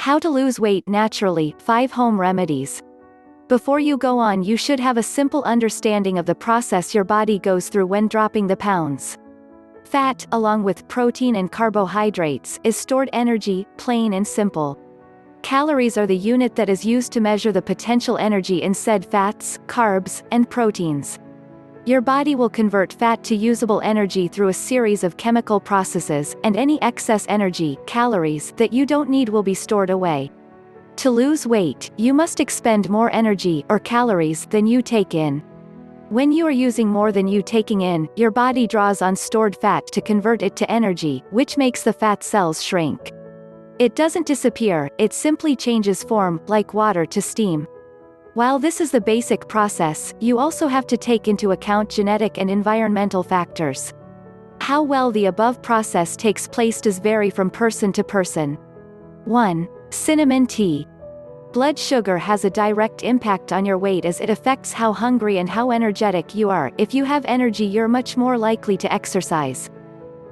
How to lose weight naturally, 5 home remedies. Before you go on, you should have a simple understanding of the process your body goes through when dropping the pounds. Fat, along with protein and carbohydrates, is stored energy, plain and simple. Calories are the unit that is used to measure the potential energy in said fats, carbs, and proteins. Your body will convert fat to usable energy through a series of chemical processes, and any excess energy, calories, that you don't need will be stored away. To lose weight, you must expend more energy, or calories, than you take in. When you are using more than you taking in, your body draws on stored fat to convert it to energy, which makes the fat cells shrink. It doesn't disappear, it simply changes form, like water to steam. While this is the basic process, you also have to take into account genetic and environmental factors. How well the above process takes place does vary from person to person. 1. Cinnamon tea. Blood sugar has a direct impact on your weight as it affects how hungry and how energetic you are. If you have energy, you're much more likely to exercise.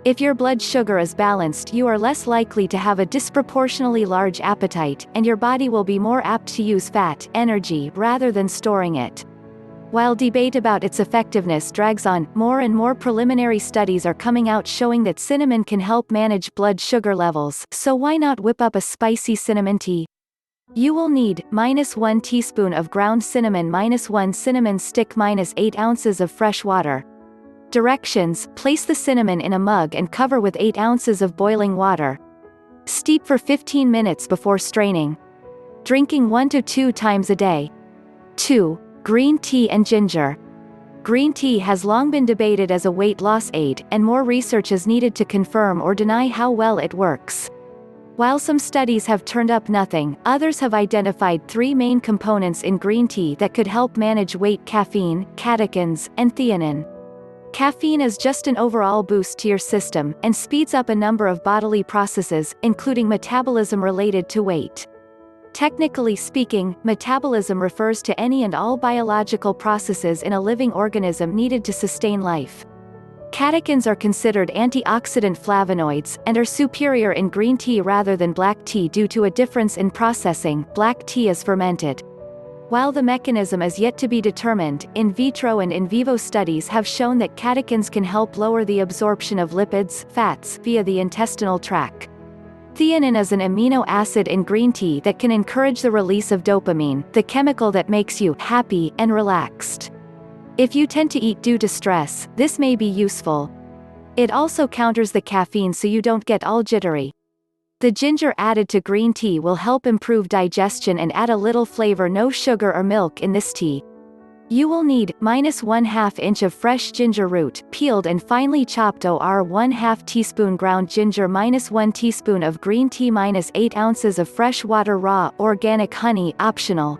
If your blood sugar is balanced, you are less likely to have a disproportionately large appetite, and your body will be more apt to use fat, energy, rather than storing it. While debate about its effectiveness drags on, more and more preliminary studies are coming out showing that cinnamon can help manage blood sugar levels, so why not whip up a spicy cinnamon tea? You will need, -1 teaspoon of ground cinnamon, -1 cinnamon stick, -8 ounces of fresh water. Directions: place the cinnamon in a mug and cover with 8 ounces of boiling water. Steep for 15 minutes before straining. Drinking 1 to 2 times a day. 2. Green tea and ginger. Green tea has long been debated as a weight loss aid, and more research is needed to confirm or deny how well it works. While some studies have turned up nothing, others have identified 3 main components in green tea that could help manage weight: caffeine, catechins, and theanine. Caffeine is just an overall boost to your system, and speeds up a number of bodily processes, including metabolism related to weight. Technically speaking, metabolism refers to any and all biological processes in a living organism needed to sustain life. Catechins are considered antioxidant flavonoids, and are superior in green tea rather than black tea due to a difference in processing. Black tea is fermented. While the mechanism is yet to be determined, in vitro and in vivo studies have shown that catechins can help lower the absorption of lipids, fats, via the intestinal tract. Theanine is an amino acid in green tea that can encourage the release of dopamine, the chemical that makes you happy and relaxed. If you tend to eat due to stress, this may be useful. It also counters the caffeine so you don't get all jittery. The ginger added to green tea will help improve digestion and add a little flavor. No sugar or milk in this tea. You will need, -1/2 inch of fresh ginger root, peeled and finely chopped, or 1/2 teaspoon ground ginger, -1 teaspoon of green tea, -8 ounces of fresh water. Raw, organic honey, optional.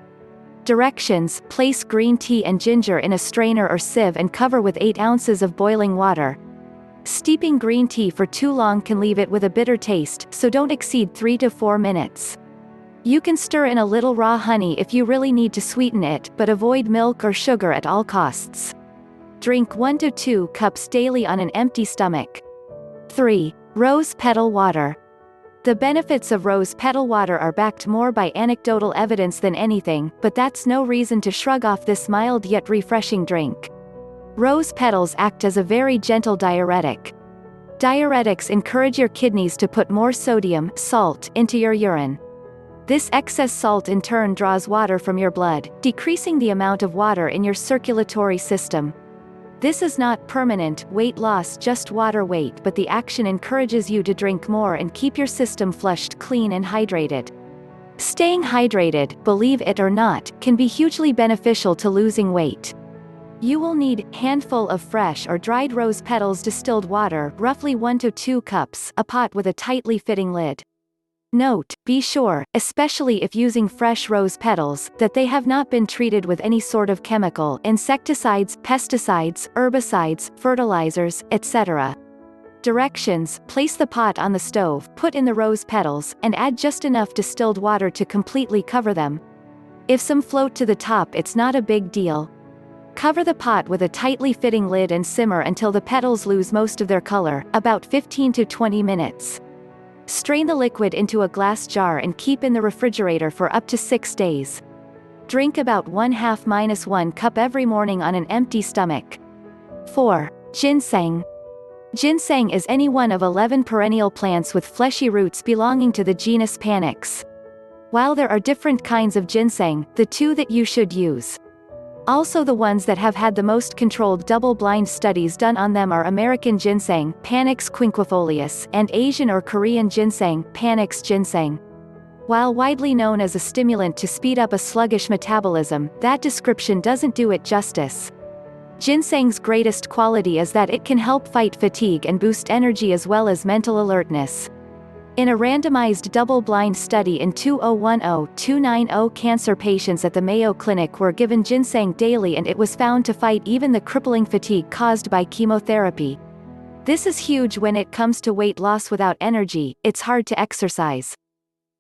Directions: place green tea and ginger in a strainer or sieve and cover with 8 ounces of boiling water. Steeping green tea for too long can leave it with a bitter taste, so don't exceed 3 to 4 minutes. You can stir in a little raw honey if you really need to sweeten it, but avoid milk or sugar at all costs. Drink 1 to 2 cups daily on an empty stomach. 3. Rose petal water. The benefits of rose petal water are backed more by anecdotal evidence than anything, but that's no reason to shrug off this mild yet refreshing drink. Rose petals act as a very gentle diuretic. Diuretics encourage your kidneys to put more sodium, salt, into your urine. This excess salt in turn draws water from your blood, decreasing the amount of water in your circulatory system. This is not permanent weight loss, just water weight, but the action encourages you to drink more and keep your system flushed, clean and hydrated. Staying hydrated, believe it or not, can be hugely beneficial to losing weight. You will need handful of fresh or dried rose petals, distilled water, roughly 1 to 2 cups, a pot with a tightly fitting lid. Note: be sure, especially if using fresh rose petals, that they have not been treated with any sort of chemical, insecticides, pesticides, herbicides, fertilizers, etc. Directions: place the pot on the stove, put in the rose petals, and add just enough distilled water to completely cover them. If some float to the top, it's not a big deal. Cover the pot with a tightly fitting lid and simmer until the petals lose most of their color, about 15 to 20 minutes. Strain the liquid into a glass jar and keep in the refrigerator for up to 6 days. Drink about 1/2-1 cup every morning on an empty stomach. 4. Ginseng. Ginseng is any one of 11 perennial plants with fleshy roots belonging to the genus Panax. While there are different kinds of ginseng, the two that you should use. Also the ones that have had the most controlled double-blind studies done on them are American ginseng, Panax quinquefolius, and Asian or Korean ginseng, Panax ginseng. While widely known as a stimulant to speed up a sluggish metabolism, that description doesn't do it justice. Ginseng's greatest quality is that it can help fight fatigue and boost energy as well as mental alertness. In a randomized double-blind study in 2010-290 cancer patients at the Mayo Clinic were given ginseng daily and it was found to fight even the crippling fatigue caused by chemotherapy. This is huge when it comes to weight loss. Without energy, it's hard to exercise.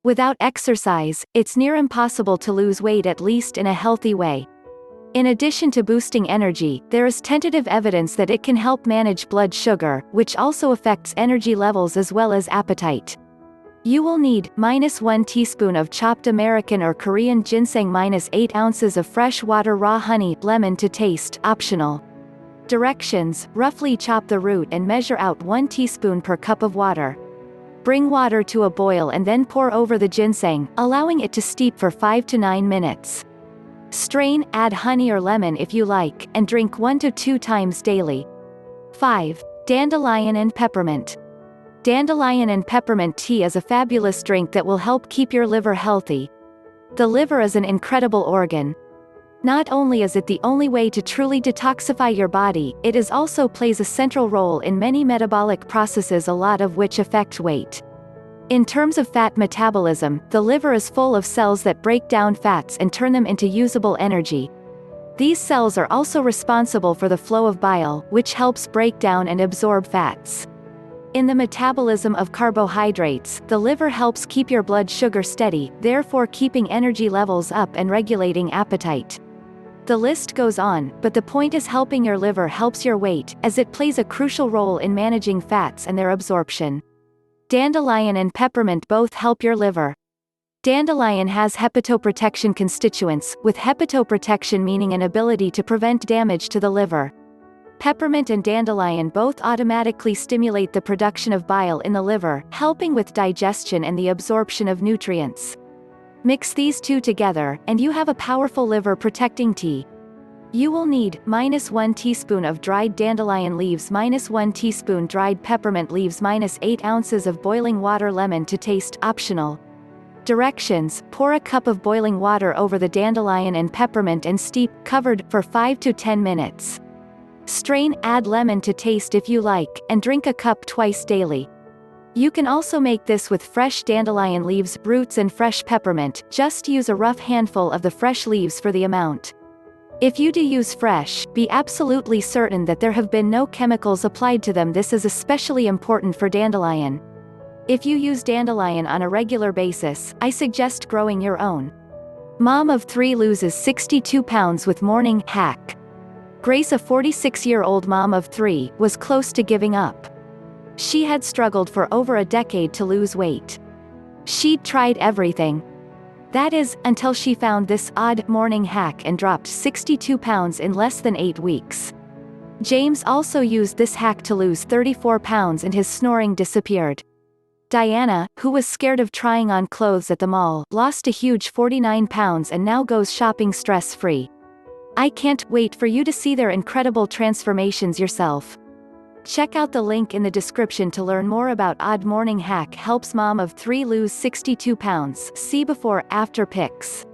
Without exercise, it's near impossible to lose weight, at least in a healthy way. In addition to boosting energy, there is tentative evidence that it can help manage blood sugar, which also affects energy levels as well as appetite. You will need -1 teaspoon of chopped American or Korean ginseng, -8 ounces of fresh water, raw honey, lemon to taste, optional. Directions: roughly chop the root and measure out 1 teaspoon per cup of water. Bring water to a boil and then pour over the ginseng, allowing it to steep for 5 to 9 minutes. Strain, add honey or lemon if you like, and drink 1 to 2 times daily. 5. Dandelion and peppermint. Dandelion and peppermint tea is a fabulous drink that will help keep your liver healthy. The liver is an incredible organ. Not only is it the only way to truly detoxify your body, it is also plays a central role in many metabolic processes, a lot of which affect weight. In terms of fat metabolism, the liver is full of cells that break down fats and turn them into usable energy. These cells are also responsible for the flow of bile, which helps break down and absorb fats. In the metabolism of carbohydrates, the liver helps keep your blood sugar steady, therefore keeping energy levels up and regulating appetite. The list goes on, but the point is helping your liver helps your weight, as it plays a crucial role in managing fats and their absorption. Dandelion and peppermint both help your liver. Dandelion has hepatoprotection constituents, with hepatoprotection meaning an ability to prevent damage to the liver. Peppermint and dandelion both automatically stimulate the production of bile in the liver, helping with digestion and the absorption of nutrients. Mix these two together, and you have a powerful liver-protecting tea. You will need -1 teaspoon of dried dandelion leaves, -1 teaspoon dried peppermint leaves, -8 ounces of boiling water, lemon to taste, optional. Directions: pour a cup of boiling water over the dandelion and peppermint and steep, covered, for 5 to 10 minutes. Strain, add lemon to taste if you like, and drink a cup twice daily. You can also make this with fresh dandelion leaves, roots and fresh peppermint. Just use a rough handful of the fresh leaves for the amount. If you do use fresh, be absolutely certain that there have been no chemicals applied to them. This is especially important for dandelion. If you use dandelion on a regular basis, I suggest growing your own. Mom of 3 loses 62 pounds with morning hack. Grace, a 46-year-old mom of 3, was close to giving up. She had struggled for over a decade to lose weight. She'd tried everything. That is, until she found this odd morning hack and dropped 62 pounds in less than 8 weeks. James also used this hack to lose 34 pounds and his snoring disappeared. Diana, who was scared of trying on clothes at the mall, lost a huge 49 pounds and now goes shopping stress-free. I can't wait for you to see their incredible transformations yourself. Check out the link in the description to learn more about Odd Morning Hack helps mom of 3 lose 62 pounds. See before, after pics.